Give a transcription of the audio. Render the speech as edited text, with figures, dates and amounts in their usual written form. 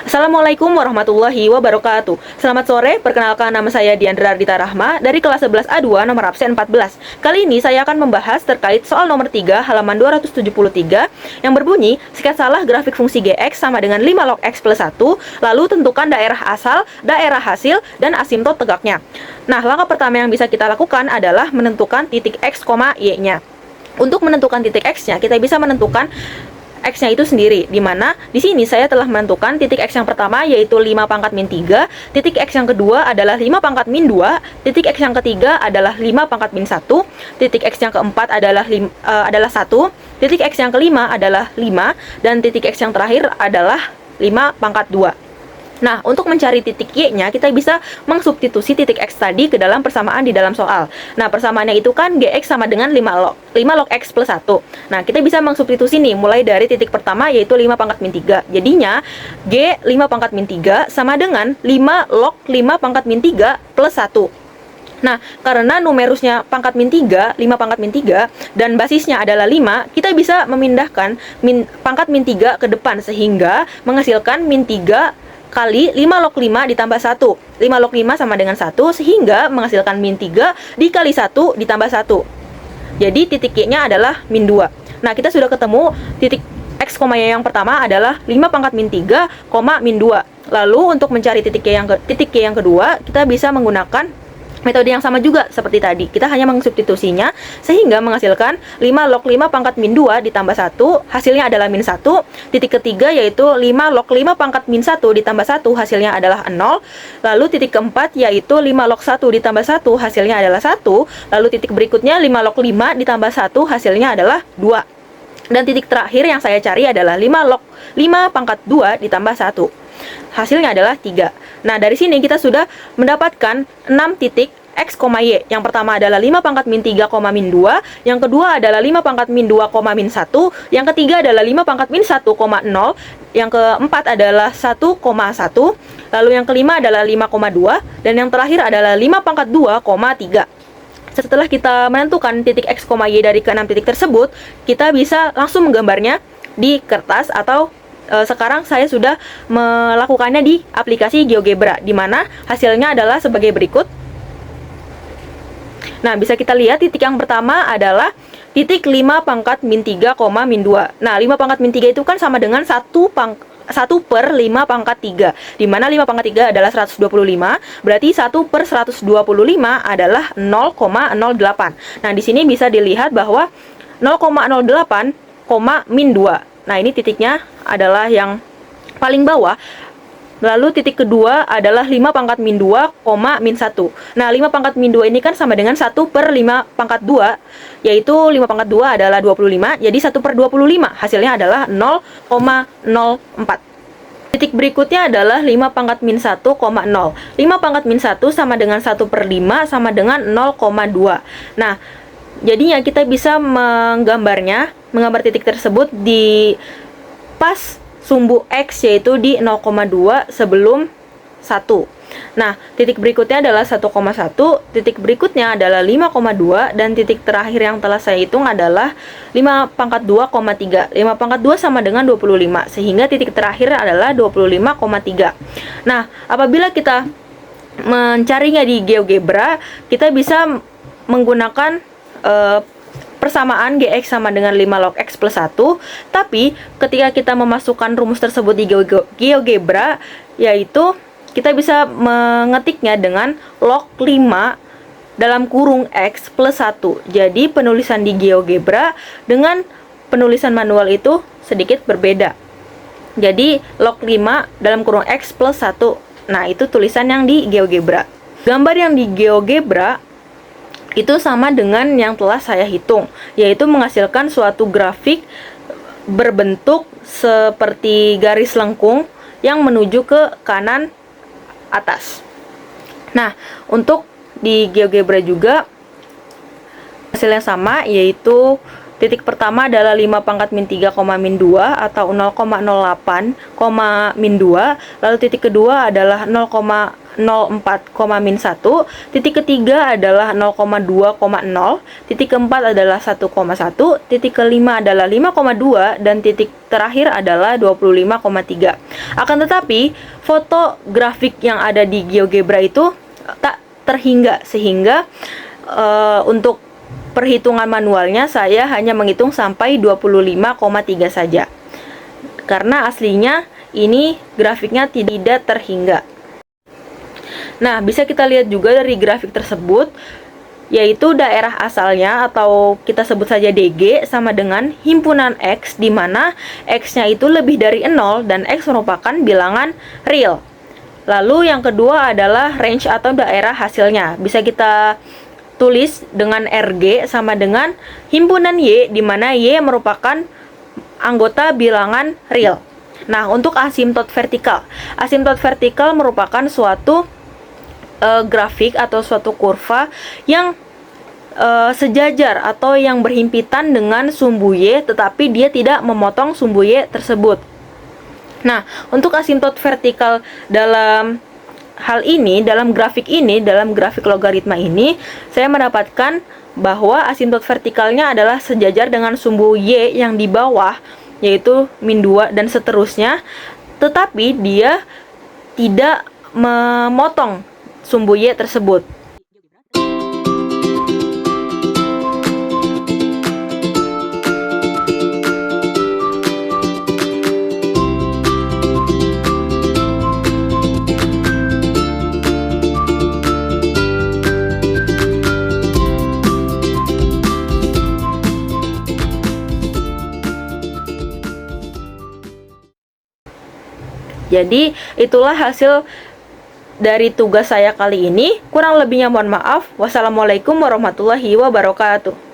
Assalamualaikum warahmatullahi wabarakatuh. Selamat sore, perkenalkan nama saya Diandra Ardita Rahma dari kelas 11A2 nomor absen 14. Kali ini saya akan membahas terkait soal nomor 3 halaman 273 yang berbunyi, sikat salah grafik fungsi Gx sama dengan 5 log X plus 1, lalu tentukan daerah asal, daerah hasil, dan asimtot tegaknya. Nah, langkah pertama yang bisa kita lakukan adalah menentukan titik X, Y-nya. Untuk menentukan titik X-nya, kita bisa menentukan X-nya itu sendiri, di mana di sini saya telah menentukan titik X yang pertama yaitu 5 pangkat min 3, titik X yang kedua adalah 5 pangkat min 2, titik X yang ketiga adalah 5 pangkat min 1, titik X yang keempat adalah 1, titik X yang kelima adalah 5, dan titik X yang terakhir adalah 5 pangkat 2. Nah, untuk mencari titik Y-nya, kita bisa mengsubstitusi titik X tadi ke dalam persamaan di dalam soal. Nah, persamaannya itu kan Gx sama dengan 5 log X plus 1. Nah, kita bisa mengsubstitusi nih, mulai dari titik pertama yaitu 5 pangkat min 3. Jadinya, G 5 pangkat min 3 sama dengan 5 log 5 pangkat min 3 plus 1. Nah, karena numerusnya pangkat min 3, 5 pangkat min 3, dan basisnya adalah 5, kita bisa memindahkan pangkat min 3 ke depan, sehingga menghasilkan min 3 kali 5 log 5 ditambah 1. 5 log 5 sama dengan 1, sehingga menghasilkan min 3 dikali 1 ditambah 1. Jadi titik Y-nya adalah min 2. Nah, kita sudah ketemu titik X, Y yang pertama adalah 5 pangkat min 3, min 2. Lalu untuk mencari titik Y yang kedua, kita bisa menggunakan metode yang sama juga seperti tadi. Kita hanya mengsubstitusinya sehingga menghasilkan 5 log 5 pangkat min 2 ditambah 1, hasilnya adalah min 1. Titik ketiga yaitu 5 log 5 pangkat min 1 ditambah 1, hasilnya adalah 0. Lalu titik keempat yaitu 5 log 1 ditambah 1, hasilnya adalah 1. Lalu titik berikutnya 5 log 5 ditambah 1, hasilnya adalah 2. Dan titik terakhir yang saya cari adalah 5 log 5 pangkat 2 ditambah 1. Hasilnya adalah 3. Nah, dari sini kita sudah mendapatkan 6 titik X, Y. Yang pertama adalah 5 pangkat min 3, min 2. Yang kedua adalah 5 pangkat min 2, min 1. Yang ketiga adalah 5 pangkat min 1, 0. Yang keempat adalah 1,1. Lalu yang kelima adalah 5,2. Dan yang terakhir adalah 5 pangkat 2, 3. Setelah kita menentukan titik X, Y dari ke-6 titik tersebut, kita bisa langsung menggambarnya di kertas atau sekarang saya sudah melakukannya di aplikasi GeoGebra, di mana hasilnya adalah sebagai berikut. Nah, bisa kita lihat titik yang pertama adalah titik 5 pangkat min 3, min 2. Nah, 5 pangkat min 3 itu kan sama dengan 1 per 5 pangkat 3, di mana 5 pangkat 3 adalah 125, berarti 1 per 125 adalah 0,08. Nah, di sini bisa dilihat bahwa 0,08, min 2. Nah, ini titiknya adalah yang paling bawah. Lalu titik kedua adalah 5 pangkat min 2, min 1. Nah, 5 pangkat min 2 ini kan sama dengan 1 per 5 pangkat 2, yaitu 5 pangkat 2 adalah 25, jadi 1 per 25, hasilnya adalah 0,04. Titik berikutnya adalah 5 pangkat min 1, 0. 5 pangkat min 1 sama dengan 1 per 5 sama dengan 0,2. Nah, jadinya kita bisa menggambar titik tersebut di pas sumbu X, yaitu di 0,2 sebelum 1. Nah, titik berikutnya adalah 1,1, titik berikutnya adalah 5,2, dan titik terakhir yang telah saya hitung adalah 5 pangkat 2, 3. 5 pangkat 2 sama dengan 25, sehingga titik terakhir adalah 25,3. Nah, apabila kita mencarinya di GeoGebra, kita bisa menggunakan persamaan Gx sama dengan 5 log X plus 1, tapi ketika kita memasukkan rumus tersebut di GeoGebra, yaitu kita bisa mengetiknya dengan log 5 dalam kurung X plus 1. Jadi penulisan di GeoGebra dengan penulisan manual itu sedikit berbeda. Jadi log 5 dalam kurung X plus 1. Nah, itu tulisan yang di GeoGebra. Gambar yang di GeoGebra itu sama dengan yang telah saya hitung, yaitu menghasilkan suatu grafik berbentuk seperti garis lengkung yang menuju ke kanan atas. Nah, untuk di GeoGebra juga hasilnya sama, yaitu titik pertama adalah 5 pangkat min 3, min 2 atau 0,08, min 2. Lalu titik kedua adalah 0,08, 0,4, -1, titik ketiga adalah 0,2,0, titik keempat adalah 1,1, titik kelima adalah 5,2, dan titik terakhir adalah 25,3. Akan tetapi, foto grafik yang ada di GeoGebra itu tak terhingga, sehingga untuk perhitungan manualnya saya hanya menghitung sampai 25,3 saja. Karena aslinya ini grafiknya tidak terhingga. Nah, bisa kita lihat juga dari grafik tersebut, yaitu daerah asalnya atau kita sebut saja DG sama dengan himpunan X, di mana X-nya itu lebih dari 0 dan X merupakan bilangan real. Lalu yang kedua adalah range atau daerah hasilnya. Bisa kita tulis dengan RG sama dengan himpunan Y, di mana Y merupakan anggota bilangan real. Nah, untuk asimtot vertikal. Asimtot vertikal merupakan suatu grafik atau suatu kurva yang sejajar atau yang berhimpitan dengan sumbu Y, tetapi dia tidak memotong sumbu Y tersebut. Nah, untuk asimtot vertikal dalam hal ini, dalam grafik logaritma ini, saya mendapatkan bahwa asimtot vertikalnya adalah sejajar dengan sumbu Y yang di bawah, yaitu -2 dan seterusnya, tetapi dia tidak memotong sumbu Y tersebut. Jadi, itulah hasil dari tugas saya kali ini. Kurang lebihnya mohon maaf. Wassalamualaikum warahmatullahi wabarakatuh.